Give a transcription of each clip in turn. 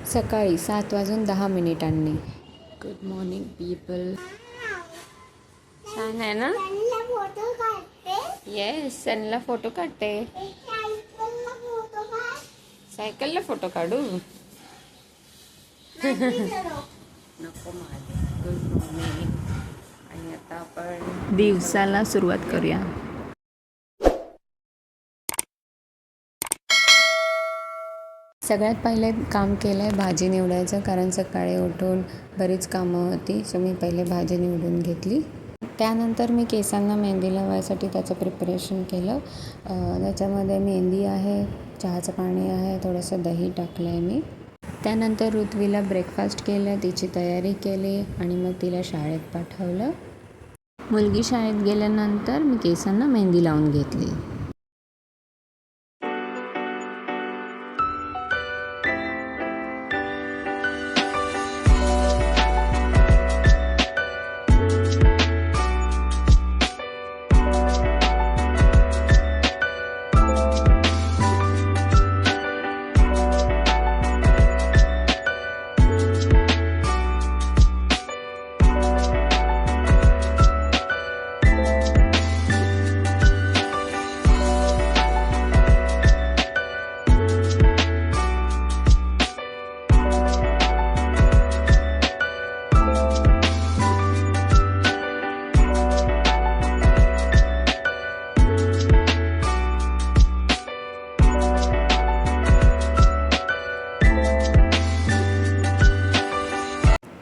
सकाळी 7:10 good morning people. छान आहे ना? फोटो काढते. येस, सनला फोटो काढते. सायकलला फोटो काढू नको माझे. Good morning. आणि आता आपण दिवसाला सुरुवात करूया. सगळ्यात पहिले काम केलं आहे भाजी निवडायचं, कारण सकाळी उठून बरीच कामं होती. सो मी पहिले भाजी निवडून घेतली. त्यानंतर मी केसांना मेहंदी लावायसाठी त्याचं प्रिपरेशन केलं. त्याच्यामध्ये मेहंदी आहे, चहाचं पाणी आहे, थोडंसं दही टाकलं आहे मी. त्यानंतर ऋत्वीला ब्रेकफास्ट केलं, तिची तयारी केली आणि मग तिला शाळेत पाठवलं. मुलगी शाळेत गेल्यानंतर मी केसांना मेहंदी लावून घेतली.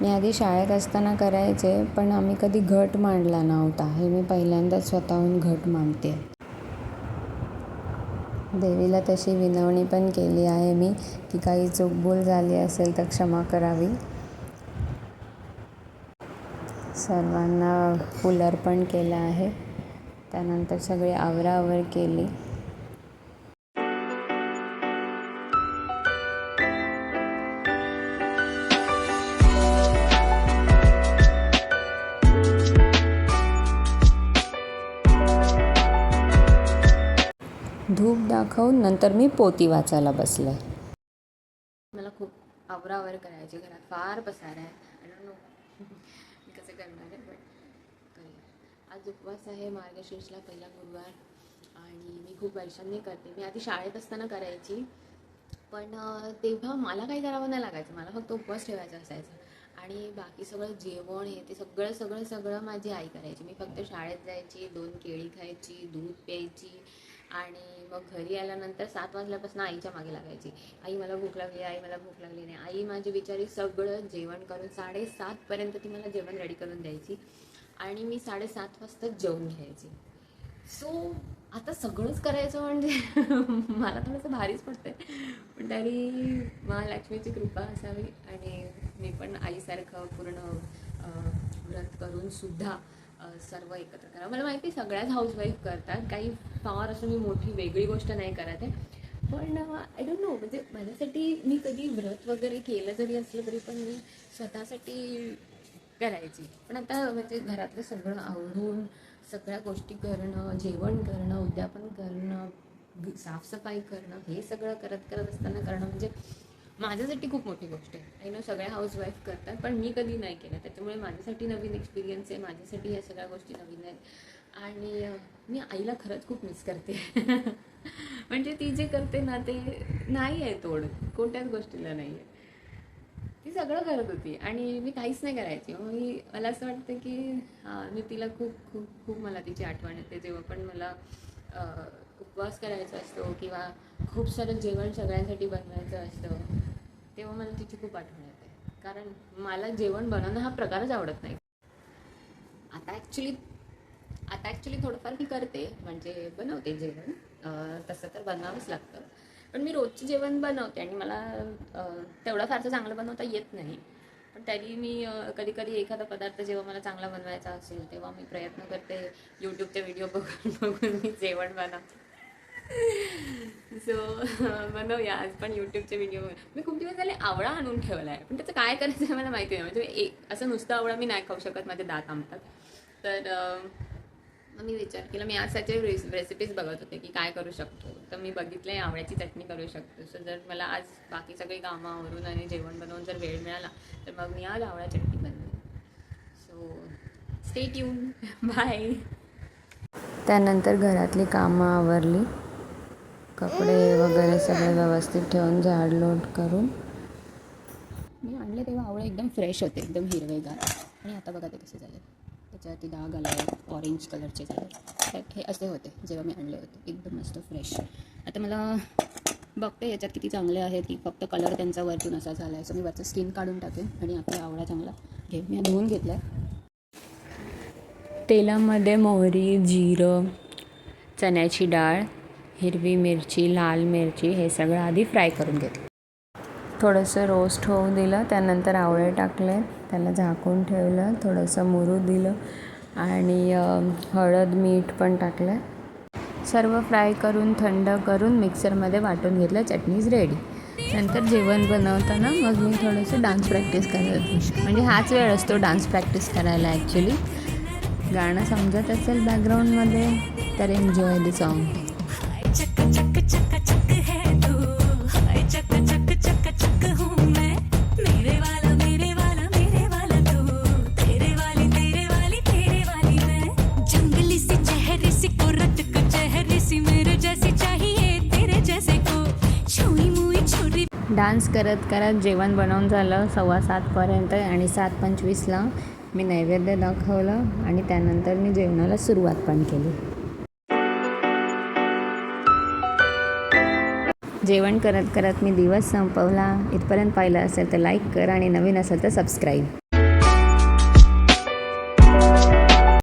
मी आधी शाळेत असताना करायचे, पण आम्ही कधी घट मांडला नव्हता. हे मी पहिल्यांदाच स्वतःहून घट मांडते. देवीला तशी विनवणी पण केली आहे मी, की काही चूकभूल झाली असेल तर क्षमा करावी. सर्वांना फुल अर्पण केलं आहे. त्यानंतर सगळी आवराआवर केली. धूप दाखवून नंतर मी पोती वाचायला बसले. मला खूप आवरावर करायची. घरात फार पसार आहे. आय डोंट नो मी कसं करणार आहे, बट करूया. आज उपवास आहे, मार्गशीर्षला पहिला गुरुवार, आणि मी खूप वर्षांनी करते. मी आधी शाळेत असताना करायची, पण तेव्हा मला काही करावं नाही लागायचं. मला फक्त उपवास ठेवायचा असायचा, आणि बाकी सगळं जेवण हे ते सगळं माझी आई करायची. मी फक्त शाळेत जायची, 2 केळी खायची, दूध प्यायची, आणि मग घरी आल्यानंतर 7 वाजल्यापासून आईच्या मागे लागायची. आई मला भूक लागली, आई मला भूक लागली नाही. आई माझी बिचारी सगळं जेवण करून 7:30पर्यंत ती मला जेवण रेडी करून द्यायची, आणि मी 7:30 वाजता जेवून घ्यायची. सो आता सगळंच करायचं म्हणजे मला थोडंसं भारीच पडतं आहे, पण तरी महालक्ष्मीची कृपा असावी, आणि मी पण आईसारखं पूर्ण व्रत करूनसुद्धा सर्व एकत्र करा. मला माहिती आहे सगळ्याच हाऊसवाईफ करतात, काही फार असं मी मोठी वेगळी गोष्ट नाही करत आहे, पण आय डोंट नो, म्हणजे माझ्यासाठी मी कधी व्रत वगैरे केलं जरी असलं तरी पण मी स्वतःसाठी करायची. पण आता म्हणजे घरातलं सगळं आवरून सगळ्या गोष्टी करणं, जेवण करणं, उद्यापन करणं, साफसफाई करणं, हे सगळं करत असताना करणं म्हणजे माझ्यासाठी खूप मोठी गोष्ट आहे. आई नो सगळ्या हाऊसवाईफ करतात, पण मी कधी नाही केलं. त्याच्यामुळे माझ्यासाठी नवीन एक्सपिरियन्स आहे, माझ्यासाठी ह्या सगळ्या गोष्टी नवीन आहेत, आणि मी आईला खरंच खूप मिस करते. म्हणजे ती जे करते ना ते नाही आहे तोड, कोणत्याच गोष्टीला नाही आहे. ती सगळं करत होती आणि मी काहीच नाही करायची. मला असं वाटतं की मी तिला खूप खूप खूप मला तिची आठवण येते. जेव्हा पण मला उपवास करायचा असतो किंवा खूप सारं जेवण सगळ्यांसाठी बनवायचं असतं, तेव्हा मला तिची खूप आठवण येते. कारण मला जेवण बनवणं हा प्रकारच आवडत नाही. आता ॲक्च्युली थोडंफार मी करते, म्हणजे बनवते जेवण. तसं तर बनवावंच लागतं, पण मी रोजचं जेवण बनवते आणि मला तेवढं फारसं चांगलं बनवता येत नाही. पण तरी मी कधी एखादा पदार्थ जेव्हा मला चांगला बनवायचा असेल तेव्हा मी प्रयत्न करते. यूट्यूबचे व्हिडिओ बघून मी जेवण बनवते. सो बनवूया आज पण यूट्यूबचे व्हिडिओ. मी खूप दिवस झाले आवळा आणून ठेवला आहे, पण त्याचं काय करायचं आहे मला माहिती नाही. म्हणजे असं नुसतं आवळा मी नाही खाऊ शकत, माझे दात आंबतात. तर मग मी विचार केला, मी आज त्याचे रेसिपीज बघत होते की काय करू शकतो. तर मी बघितलं आहे आवळ्याची चटणी करू शकतो. सो जर मला आज बाकी सगळी कामं आवरून आणि जेवण बनवून जर वेळ मिळाला तर मग मी आज आवळा चटणी बनवेन. So stay tuned. बाय. त्यानंतर घरातली कामं आवरली, कपडे वगैरे सगळे व्यवस्थित ठेवून झाडलोट करून मी आणले तेव्हा आवळे एकदम फ्रेश होते, एकदम हिरवेगार. आणि आता बघा ते कसे झाले, त्याच्यावरती डाग आला आहे, ऑरेंज कलरचे झाले. तर हे असे होते जेव्हा मी आणले होते, एकदम मस्त फ्रेश. आता मला बघते याच्यात किती चांगले आहेत की फक्त कलर त्यांचा वरतून असा झाला आहे. सो मी वरचं स्किन काढून टाकेन आणि आपला आवळा चांगला मी धुवून घेतला आहे. तेलामध्ये मोहरी, जिरं, चण्याची डाळ, हिरवी मिरची, लाल मिरची हे सगळं आधी फ्राय करून घेतलं. थोडंसं रोस्ट होऊ दिलं, त्यानंतर आवळे टाकले, त्याला झाकून ठेवलं, थोडंसं मुरू दिलं आणि हळद मीठ पण टाकलं. सर्व फ्राय करून थंड करून मिक्सरमध्ये वाटून घेतलं. चटणीज रेडी. नंतर जेवण बनवताना मग मी थोडंसं डान्स प्रॅक्टिस करत होते. म्हणजे हाच वेळ असतो डान्स प्रॅक्टिस करायला ॲक्च्युली. गाणं समजत असेल बॅकग्राऊंडमध्ये तर एन्जॉय द सॉन्ग. डान्स करत करत जेवण बनवून झालं 7:15पर्यंत आणि 7:25ला मी नैवेद्य दाखवलं आणि त्यानंतर मी जेवणाला सुरुवात पण केली. जेवण करत करत मी दिवस संपवला. इथपर्यंत पाहिलं असेल तर लाईक कर आणि नवीन असेल तर सबस्क्राईब.